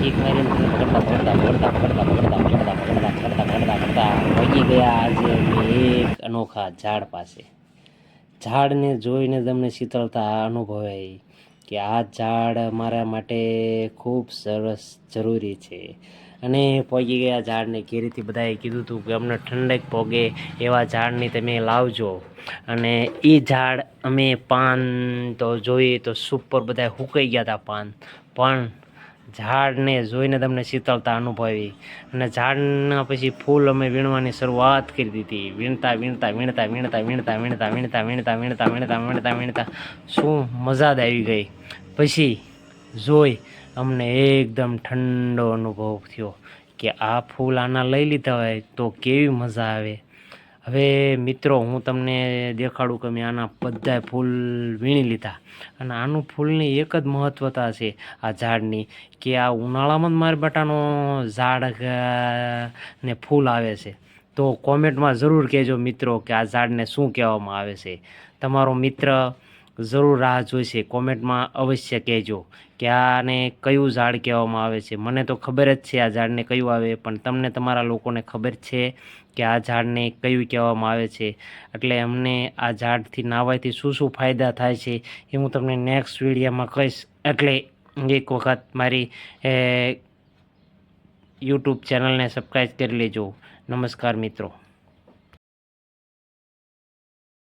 Kick મારીને પગડતા પહોંચી ગયા આજે અમે એક અનોખા ઝાડ પાસે. ઝાડને જોઈને તમને શીતળતા અનુભવાય કે આ ઝાડ મારા માટે ખૂબ સરસ જરૂરી છે. અને પહોંચી ગયા ઝાડને ઘેરીથી બધાએ કીધું હતું કે અમને ઠંડક પોગે એવા ઝાડની તમે લાવજો. અને એ ઝાડ અમે પાન તો જોઈએ તો સુપર બધા સુકાઈ ગયા હતા પાન, પણ ઝાડને જોઈને તમને શીતળતા અનુભવી. અને ઝાડના પછી ફૂલ અમે વીણવાની શરૂઆત કરી દીધી. વીણતા શું મજા જ આવી ગઈ. પછી જોઈ અમને એકદમ ઠંડો અનુભવ થયો કે આ ફૂલ આના લઈ લીધા હોય તો કેવી મજા આવે. હવે મિત્રો હું તમને દેખાડું કે મેં આના બધા ફૂલ વીણી લીધા. અને આનું ફૂલની એક જ મહત્વતા છે આ ઝાડની, કે આ ઉનાળામાં જ મારા બટાનો ઝાડ ને ફૂલ આવે છે. તો કોમેન્ટમાં જરૂર કહેજો મિત્રો કે આ ઝાડને શું કહેવામાં આવે છે. તમારો મિત્ર જરૂર રાહ જોઈશે. કોમેન્ટમાં અવશ્ય કહેજો કે આને કયું ઝાડ કહેવામાં આવે છે. મને તો ખબર જ છે આ ઝાડને કયું આવે, પણ તમને તમારા લોકોને ખબર છે કે આ ઝાડને કયું કહેવામાં આવે છે. એટલે અમને આ ઝાડથી નાહવાથી શું શું ફાયદા થાય છે એ હું તમને નેક્સ્ટ વિડીયોમાં કહીશ. એટલે એક વખત મારી યુટ્યુબ ચેનલને સબસ્ક્રાઈબ કરી લેજો. નમસ્કાર મિત્રો.